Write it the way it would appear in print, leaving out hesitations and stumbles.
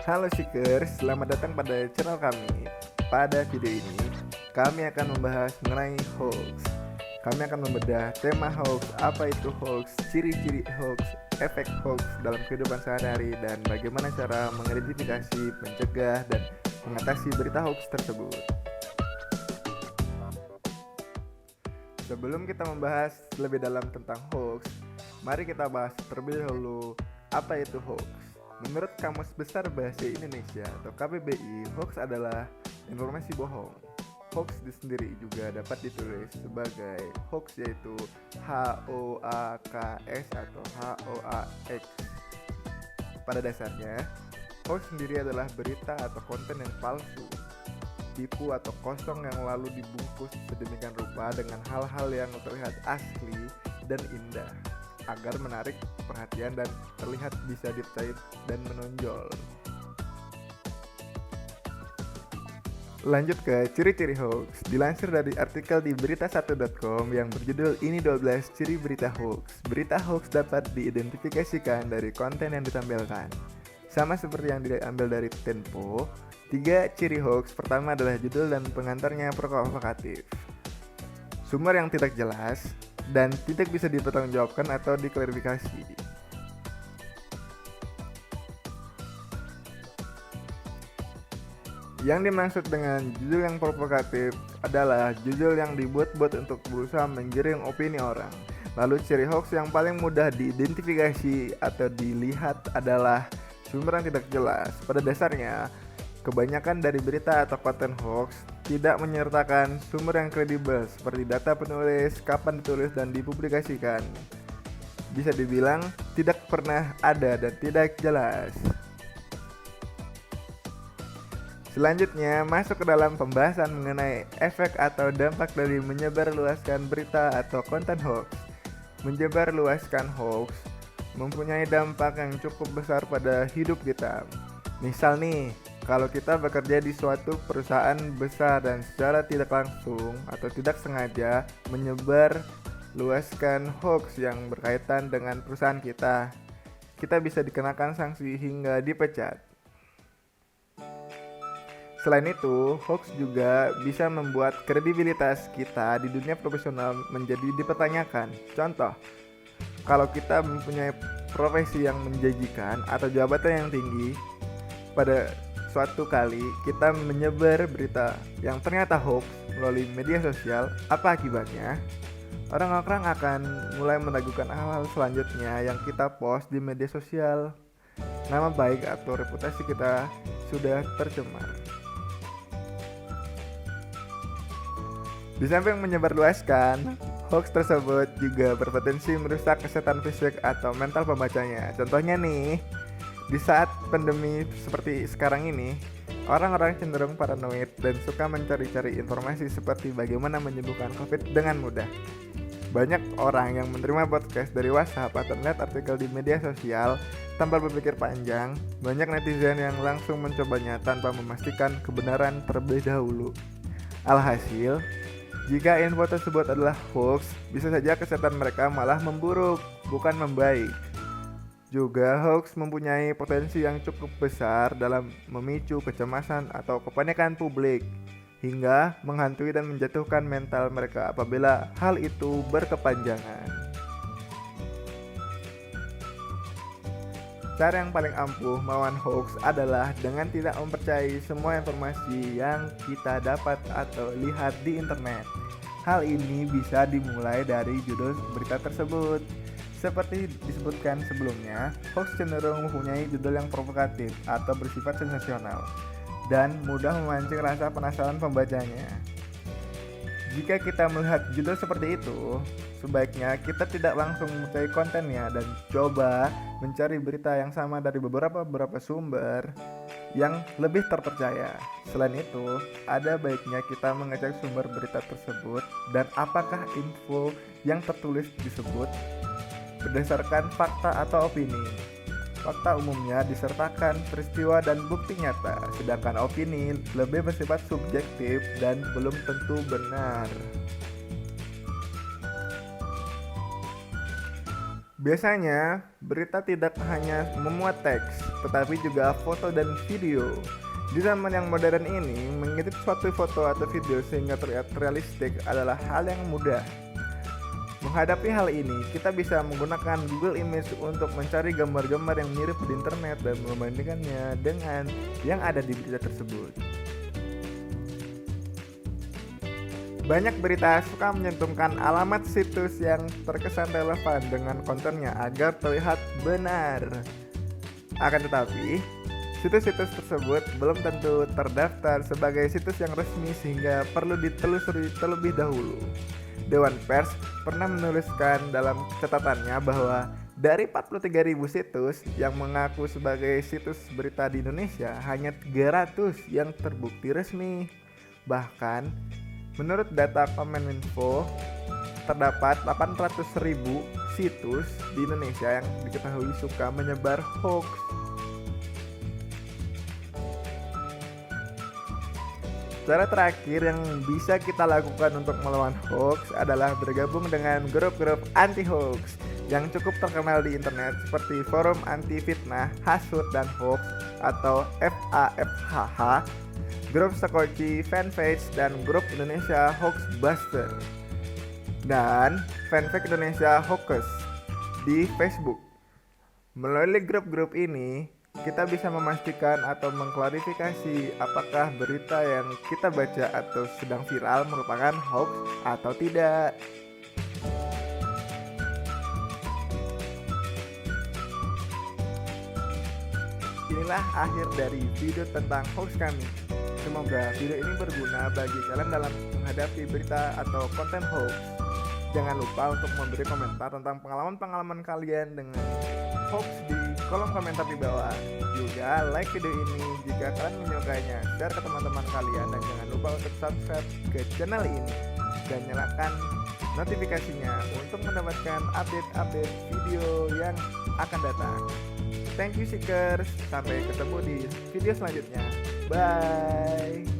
Halo Seekers, selamat datang pada channel kami. Pada video ini, kami akan membahas mengenai hoax. Kami akan membedah tema hoax, apa itu hoax, ciri-ciri hoax, efek hoax dalam kehidupan sehari-hari, dan bagaimana cara mengidentifikasi, mencegah, dan mengatasi berita hoax tersebut. Sebelum kita membahas lebih dalam tentang hoax, mari kita bahas terlebih dahulu apa itu hoax. Menurut Kamus Besar Bahasa Indonesia atau KBBI, hoax adalah informasi bohong. Hoax sendiri juga dapat ditulis sebagai hoax, yaitu HOAKS atau HOAX. Pada dasarnya, hoax sendiri adalah berita atau konten yang palsu, tipu atau kosong yang lalu dibungkus sedemikian rupa dengan hal-hal yang terlihat asli dan indah agar menarik perhatian dan terlihat bisa dipercaya dan menonjol. Lanjut ke ciri-ciri hoax. Dilansir dari artikel di berita1.com yang berjudul "Ini 12 Ciri Berita Hoax". Berita hoax dapat diidentifikasikan dari konten yang ditampilkan. Sama seperti yang diambil dari Tempo, 3 ciri hoax pertama adalah judul dan pengantarnya provokatif, sumber yang tidak jelas, dan tidak bisa dipertanggungjawabkan atau diklarifikasi. Yang dimaksud dengan judul yang provokatif adalah judul yang dibuat-buat untuk berusaha menggiring opini orang. Lalu ciri hoax yang paling mudah diidentifikasi atau dilihat adalah sumber yang tidak jelas. Pada dasarnya, kebanyakan dari berita atau konten hoax tidak menyertakan sumber yang kredibel seperti data penulis, kapan ditulis, dan dipublikasikan. Bisa dibilang tidak pernah ada dan tidak jelas. Selanjutnya, masuk ke dalam pembahasan mengenai efek atau dampak dari menyebarluaskan berita atau konten hoax. Menyebarluaskan hoax mempunyai dampak yang cukup besar pada hidup kita. Misal nih, kalau kita bekerja di suatu perusahaan besar dan secara tidak langsung atau tidak sengaja menyebar luaskan hoax yang berkaitan dengan perusahaan kita bisa dikenakan sanksi hingga dipecat. Selain itu, hoax juga bisa membuat kredibilitas kita di dunia profesional menjadi dipertanyakan. Contoh, kalau kita mempunyai profesi yang menjanjikan atau jabatan yang tinggi, pada suatu kali kita menyebar berita yang ternyata hoax melalui media sosial, apa akibatnya? Orang-orang akan mulai meragukan hal-hal selanjutnya yang kita post di media sosial. Nama baik atau reputasi kita sudah tercemar. Di samping menyebarluaskan, hoax tersebut juga berpotensi merusak kesehatan fisik atau mental pembacanya. Contohnya nih, di saat pandemi seperti sekarang ini, orang-orang cenderung paranoid dan suka mencari-cari informasi seperti bagaimana menyembuhkan COVID dengan mudah. Banyak orang yang menerima podcast dari WhatsApp atau melihat artikel di media sosial tanpa berpikir panjang. Banyak netizen yang langsung mencobanya tanpa memastikan kebenaran terlebih dahulu. Alhasil, jika info tersebut adalah hoax, bisa saja kesehatan mereka malah memburuk, bukan membaik. Juga hoax mempunyai potensi yang cukup besar dalam memicu kecemasan atau kepanikan publik, hingga menghantui dan menjatuhkan mental mereka apabila hal itu berkepanjangan. Cara yang paling ampuh melawan hoax adalah dengan tidak mempercayai semua informasi yang kita dapat atau lihat di internet. Hal ini bisa dimulai dari judul berita tersebut. Seperti disebutkan sebelumnya, hoax cenderung mempunyai judul yang provokatif atau bersifat sensasional dan mudah memancing rasa penasaran pembacanya. Jika kita melihat judul seperti itu, sebaiknya kita tidak langsung mempercayai kontennya dan coba mencari berita yang sama dari beberapa sumber yang lebih terpercaya. Selain itu, ada baiknya kita mengecek sumber berita tersebut dan apakah info yang tertulis disebut berdasarkan fakta atau opini. Fakta umumnya disertakan peristiwa dan bukti nyata, sedangkan opini lebih bersifat subjektif dan belum tentu benar. Biasanya, berita tidak hanya memuat teks, tetapi juga foto dan video. Di zaman yang modern ini, mengedit suatu foto atau video sehingga terlihat realistik adalah hal yang mudah. Menghadapi hal ini, kita bisa menggunakan Google Image untuk mencari gambar-gambar yang mirip di internet dan membandingkannya dengan yang ada di berita tersebut. Banyak berita suka mencantumkan alamat situs yang terkesan relevan dengan kontennya agar terlihat benar. Akan tetapi, situs-situs tersebut belum tentu terdaftar sebagai situs yang resmi sehingga perlu ditelusuri terlebih dahulu. Dewan Pers pernah menuliskan dalam catatannya bahwa dari 43.000 situs yang mengaku sebagai situs berita di Indonesia, hanya 300 yang terbukti resmi. Bahkan, menurut data Kominfo, terdapat 800.000 situs di Indonesia yang diketahui suka menyebar hoax. Cara terakhir yang bisa kita lakukan untuk melawan hoax adalah bergabung dengan grup-grup anti-hoax yang cukup terkenal di internet seperti Forum Anti Fitnah, Hasut dan Hoax atau FAFHH, grup Sekoci Fanpage dan grup Indonesia Hoaxbuster, dan fanpage Indonesia Hoaxes di Facebook. Melalui grup-grup ini, kita bisa memastikan atau mengklarifikasi apakah berita yang kita baca atau sedang viral merupakan hoax atau tidak. Inilah akhir dari video tentang hoax kami. Semoga video ini berguna bagi kalian dalam menghadapi berita atau konten hoax. Jangan lupa untuk memberi komentar tentang pengalaman-pengalaman kalian dengan hoax di kolom komentar di bawah. Juga like video ini jika kalian menyukainya, share ke teman-teman kalian, dan jangan lupa untuk subscribe ke channel ini dan nyalakan notifikasinya untuk mendapatkan update-update video yang akan datang. Thank you Seekers, sampai ketemu di video selanjutnya. Bye.